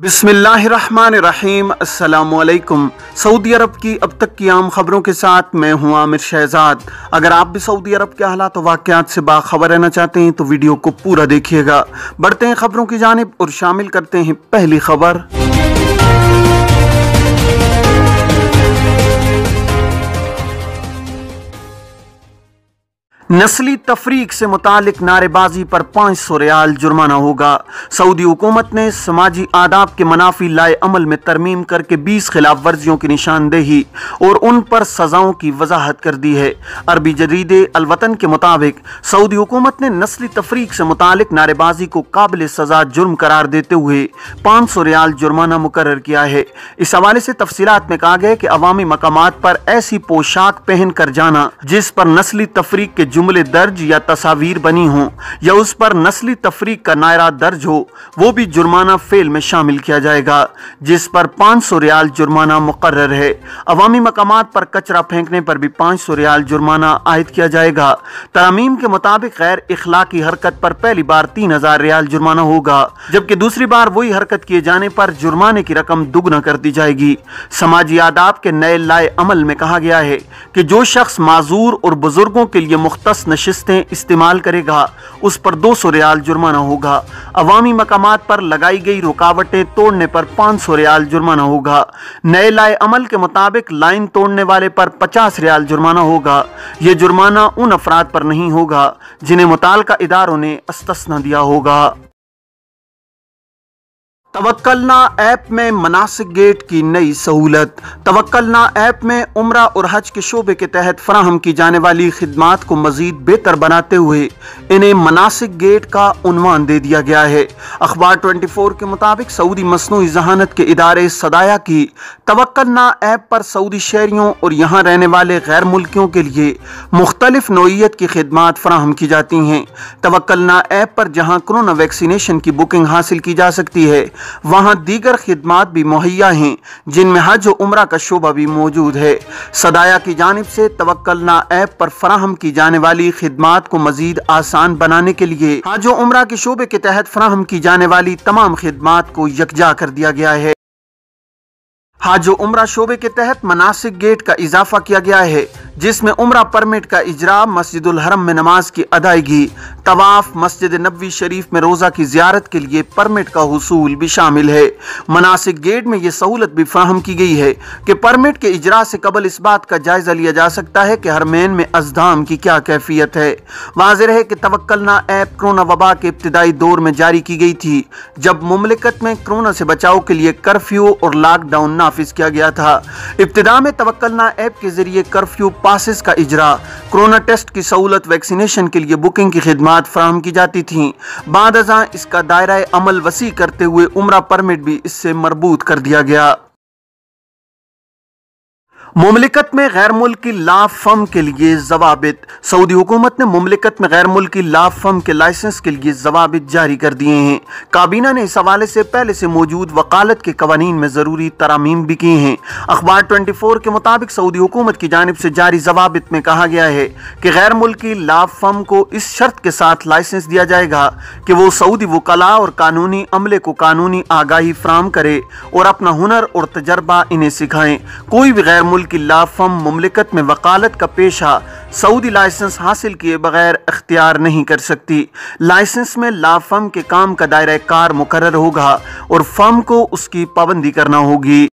बिस्मिल्लाहिर्रहमानिर्रहीम। अस्सलामुअलैकुम। सऊदी अरब की अब तक की आम खबरों के साथ मैं हूं आमिर शहजाद। अगर आप भी सऊदी अरब के हालात और वाक़यात से बाखबर रहना चाहते हैं तो वीडियो को पूरा देखिएगा। बढ़ते हैं खबरों की जानिब और शामिल करते हैं पहली खबर। नस्ली तफरीक से मुतालिक नारेबाजी पर 500 रियाल जुर्माना होगा। सऊदी हुकूमत ने समाजी आदाब के मनाफी लाए अमल में तरमीम करके 20 खिलाफ वर्जियों की निशानदेही और उन पर सजाओं की वजाहत कर दी है। अरबी जरीदे अल वतन के मुताबिक सऊदी हुकूमत ने नस्ली तफरीक से मुतालिक नारेबाजी को काबिल सजा जुर्म करार देते हुए 500 रियाल जुर्माना मुकर्रर किया है। इस हवाले से तफसीलात में कहा गया कि अवामी मकामात पर ऐसी पोशाक पहन कर जाना जिस पर नस्ली तफरीक के जुमले दर्ज या तस्वीर बनी हों या उस पर नस्ली तफरीक का नायरा दर्ज हो, वो भी जुर्माना फेल में शामिल किया जाएगा, जिस पर 500 रियाल जुर्माना मुकर्रर है। अवामी मकामात पर कचरा फेंकने पर भी 500 रियाल जुर्माना आयद किया जाएगा। तरमीम के मुताबिक गैर इखलाकी हरकत पर पहली बार 3000 रियाल जुर्माना होगा, जबकि दूसरी बार वही हरकत किए जाने पर जुर्माने की रकम दुगना कर दी जाएगी। समाजी आदाब के नए लाए अमल में कहा गया है कि जो शख्स माजूर और बुजुर्गों के लिए मुख्तस नशिस्तें इस्तेमाल करेगा उस पर 200 रियाल जुर्माना होगा। अवामी मकामात पर लगाई गई रुकावटें तोड़ने पर 500 रियाल जुर्माना होगा। नए लाए अमल के मुताबिक लाइन तोड़ने वाले पर 50 रियाल जुर्माना होगा। यह जुर्माना उन अफराद पर नहीं होगा जिन्हें मुताल्लिका इदारों ने इस्तिस्ना दिया होगा। तवक्कलना ऐप में मनासिक गेट की नई सहूलत। तवक्कलना ऐप में उम्रा और हज के शोबे के तहत फराहम की जाने वाली खिदमात को मजीद बेहतर बनाते हुए इन्हें मनासिक गेट का उन्वान दे दिया गया है। अखबार 24 के मुताबिक सऊदी मसनूई जहानत के इदारे सदाया की तवक्कलना ऐप पर सऊदी शहरियों और यहाँ रहने वाले गैर मुल्कियों के लिए मुख्तलिफ नौइयत की खिदमात फराहम की जाती हैं। तवक्कलना ऐप पर जहाँ कोरोना वैक्सीनेशन की बुकिंग हासिल की जा सकती है, वहां दीगर खिदमात भी मुहैया हैं जिनमें हज और उम्रा का शोबा भी मौजूद है। सदाया की जानिब से तवक्कलना ऐप पर फराहम की जाने वाली खिदमात को मजीद आसान बनाने के लिए हज और उम्रा के शोबे के तहत फराहम की जाने वाली तमाम खिदमात को यकजा कर दिया गया है। हज और उम्रा शोबे के तहत मनासिक गेट का इजाफा किया गया है, जिसमें उम्रा परमिट का इजरा, मस्जिदुल हरम में नमाज की अदायगी, तवाफ, मस्जिद नबवी शरीफ में रोज़ा की ज़ियारत के लिए परमिट का हुसूल भी शामिल है। मनासिक गेट में ये सहूलत भी फराहम की गई है कि परमिट के इजरा से कबल इस बात का जायजा लिया जा सकता है कि हरमैन में अज़दाम की क्या कैफियत है। वाज़ेह है कि तवक्कलना ऐप कोरोना वबा के इब्तिदाई दौर में जारी की गई थी, जब मुमलिकत में कोरोना से बचाव के लिए कर्फ्यू और लॉकडाउन नाफिज किया गया था। इब्तिदा में तवक्कलना ऐप के जरिए कर्फ्यू पासेस का इजरा, कोरोना टेस्ट की सहूलत, वैक्सीनेशन के लिए बुकिंग की खिदमात फराहम की जाती थी। बाद अज़ां इसका दायरा अमल वसी करते हुए उम्रा परमिट भी इससे मरबूत कर दिया गया। मुमलिकत में गैर मुल्की ला फर्म के लिए जवाबित। सऊदी हुकूमत ने मुमलिकत में गैर मुल्की ला फर्म के लाइसेंस के लिए जवाबित जारी कर दिए हैं। काबीना ने इस हवाले से पहले से मौजूद वकालत के कवानीन में ज़रूरी तरामीम भी की हैं। अखबार 24 के मुताबिक सऊदी हुकूमत की जानिब से जारी जवाबित में कहा गया है कि गैर मुल्की ला फर्म को इस शर्त के साथ लाइसेंस दिया जाएगा कि वो सऊदी वकला और कानूनी अमले को कानूनी आगाही फराहम करे और अपना हुनर और तजर्बा इन्हें सिखाएं। कोई भी गैर की ला फर्म मुमलिकत में वकालत का पेशा सऊदी लाइसेंस हासिल किए बगैर इख्तियार नहीं कर सकती। लाइसेंस में ला फर्म के काम का दायरा कार मुकर्रर होगा और फर्म को उसकी पाबंदी करना होगी।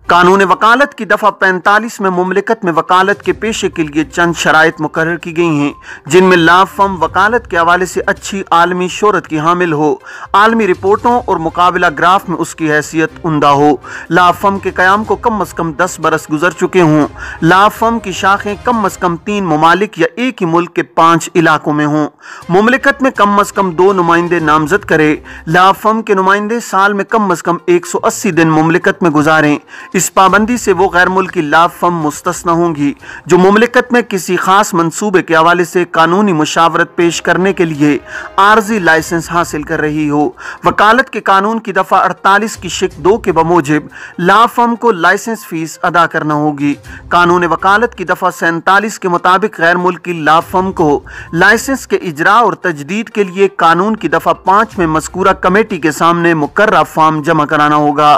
कानून वकालत की दफ़ा 45 में मुमलिकत में वकालत के पेशे के लिए चंद शराइत मुकर्रर की गई हैं, जिनमें ला फर्म वकालत के हवाले से अच्छी आलमी शोहरत की हामिल हो, आलमी रिपोर्टों और मुकाबला ग्राफ में उसकी हैसियत उम्दा हो, ला फर्म के क़याम को कम अज़ कम 10 बरस गुजर चुके हों, ला फर्म की शाखें कम अज़ कम 3 ममालिक या एक ही मुल्क के 5 इलाकों में हों, मुमलिकत में कम अज़ कम 2 नुमाइंदे नामजद करे, ला फर्म के नुमाइंदे साल में कम अज़ कम 180 दिन मुमलिकत में गुजारें। इस पाबंदी से वो गैर मुल्की लाभ फर्म मुस्तस्ना होंगी जो मुमलिकत में किसी खास मंसूबे के हवाले से कानूनी मुशावरत पेश करने के लिए आर्जी लाइसेंस हासिल कर रही हो। वकालत के कानून की दफा 48 की शिक 2 के बमूजिब लाभ फर्म को लाइसेंस फीस अदा करना होगी। कानून वकालत की दफा 47 के मुताबिक गैर मुल्की लाभ फर्म को लाइसेंस के इजरा और तजदीद के लिए कानून की दफा 5 में मज़कूरा कमेटी के सामने मुकर्रर फॉर्म जमा कराना होगा।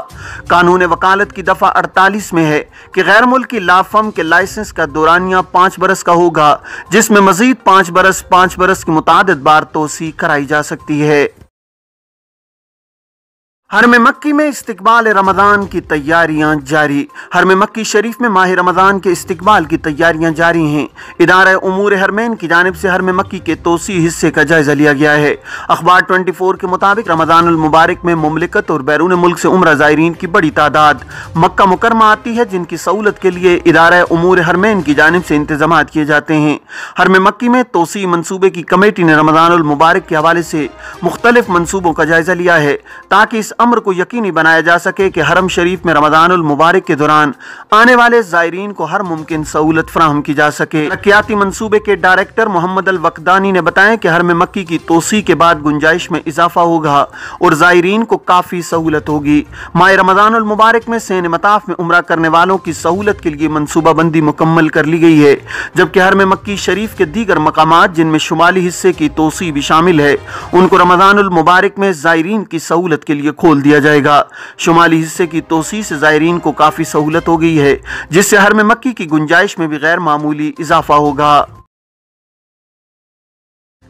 कानून वकालत की दफा 48 में है कि गैर मुल्की लाभ फर्म के लाइसेंस का दौरानिया 5 बरस का होगा, जिसमें मजीद 5 बरस की मुतादिद बार तोसी कराई जा सकती है। हरम मक्की में इस्तिकबाल रमज़ान की तैयारियां जारी। हरम मक्की शरीफ में माह रमज़ान के इस्तिकबाल की तैयारियां जारी हैं। इदारा उमूर हरमैन की जानिब से हरम मक्की के तोसी हिस्से का जायजा लिया गया है। अखबार 24 के मुताबिक रमज़ानुल मुबारक में मुमलिकत और बैरून मुल्क से उम्रा ज़ायरीन की बड़ी तादाद मक्का मुकरमा आती है, जिनकी सहूलत के लिए इदारा उमूर हरमैन की जानिब से इंतजाम किए जाते हैं। हरम मक्की में तोसी मनसूबे की कमेटी ने रमज़ानुल मुबारक के हवाले से मुख्तलिफ मनसूबों का जायजा लिया है ताकि इस अम्र को यकीनी बनाया जा सके कि हरम शरीफ में रमज़ानुल मुबारक के दौरान आने वाले ज़ायरीन को हर मुमकिन सहूलत फराहम की जा सके। तरक्याती मंसूबे के डायरेक्टर मोहम्मद अल वक्दानी ने बताया कि हरम मक्की की तोसी के बाद गुंजाइश में इजाफा होगा और ज़ायरीन को काफ़ी सहूलत होगी। माह रमज़ानुल मुबारक में सेन मताफ में उम्रा करने वालों की सहूलत के लिए मनसूबा बंदी मुकम्मल कर ली गई है, जबकि हरम मक्की शरीफ के दीगर मकामात जिनमें शुमाली हिस्से की तोसी भी शामिल है, उनको रमज़ानुल मुबारक में ज़ायरीन की सहूलत के लिए खोल दिया जाएगा। शुमाली हिस्से की तोसी से ज़ायरीन को काफी सहूलत हो गई है, जिससे हरम मक्की की गुंजाइश में भी गैर मामूली इजाफा होगा।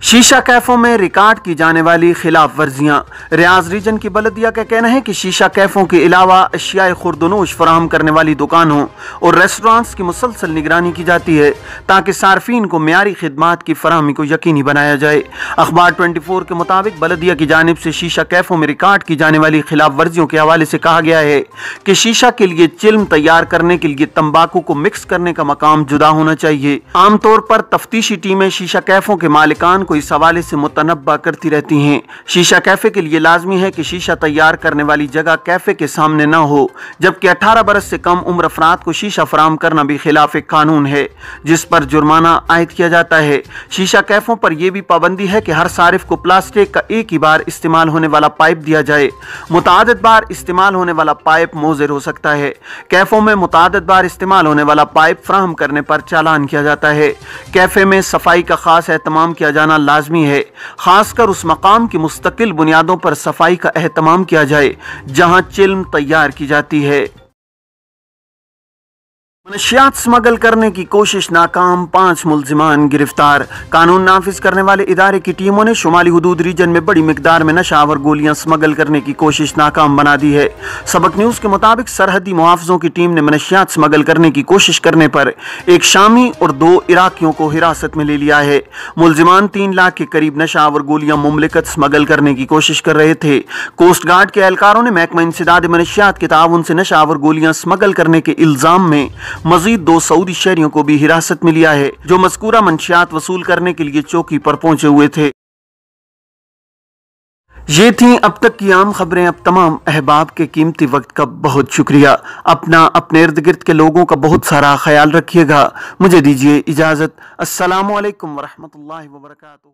शीशा कैफों में रिकॉर्ड की जाने वाली खिलाफ वर्जियाँ। रियाज रीजन की बलदिया का कहना है कि शीशा कैफों के अलावा अशियाए खुर्दनोश फराहम करने वाली दुकानों और रेस्टोरेंट्स की मुसलसल निगरानी की जाती है ताकि सार्फिन को मियारी खिदमात की फराहमी को यकीनी बनाया जाए। अखबार 24 के मुताबिक बलदिया की जानिब से शीशा कैफों में रिकॉर्ड की जाने वाली खिलाफ वर्जियों के हवाले से कहा गया है कि शीशा के लिए चिल्म तैयार करने के लिए तंबाकू को मिक्स करने का मकाम जुदा होना चाहिए। आमतौर पर तफ्तीशी टीमें शीशा कैफों के मालिकान को इस हवाले से मुतनब्बा करती रहती हैं। शीशा कैफे के लिए लाजमी है कि शीशा तैयार करने वाली जगह कैफे के सामने न हो, जबकि 18 बरस से कम उम्र अफराद को शीशा फराहम करना भी खिलाफ कानून है, जिस पर जुर्माना आयद किया जाता है। शीशा कैफों पर यह भी पाबंदी है कि हर सारिफ को प्लास्टिक का एक ही बार इस्तेमाल होने वाला पाइप दिया जाए। मुतादिद बार इस्तेमाल होने वाला पाइप मोज़र हो सकता है। कैफों में मुतादिद बार इस्तेमाल होने वाला पाइप फराहम करने पर चालान किया जाता है। कैफे में सफाई का खास एहतमाम किया जाना लाजमी है, खासकर उस मकाम की मुस्तकिल बुनियादों पर सफाई का एहतमाम किया जाए जहां चिल्म तैयार की जाती है। मनशियात स्मगल करने की कोशिश नाकाम, 5 मुल्जिमान गिरफ्तार। कानून नाफिज करने वाले इदारे की टीमों ने शुमाली हुदूद रीजन में बड़ी मिकदार में नशावर गोलियां स्मगल करने की कोशिश नाकाम बना दी है। सबक न्यूज के मुताबिक सरहदी मुहाफिजों की टीम ने मनशियात स्मगल करने की कोशिश करने पर एक शामी और 2 इराकियों को हिरासत में ले लिया है। मुल्जिमान 3 लाख के करीब नशावर गोलियां मुमलिकत स्मगल करने की कोशिश कर रहे थे। कोस्ट गार्ड के एहलकारों ने महकमा इंसदाद मनशियात के ताउन से नशावर गोलियां स्मगल करने के इल्जाम में मजीद 2 सऊदी शहरियों को भी हिरासत में लिया है, जो मज़कूरा मंशियात वसूल करने के लिए चौकी पर पहुंचे हुए थे। ये थी अब तक की आम खबरें। अब तमाम अहबाब के कीमती वक्त का बहुत शुक्रिया। अपने इर्द गिर्द के लोगों का बहुत सारा ख्याल रखिएगा। मुझे दीजिए इजाज़त। अस्सलामु अलैकुम वरहमतुल्लाहि वबरकातुहू।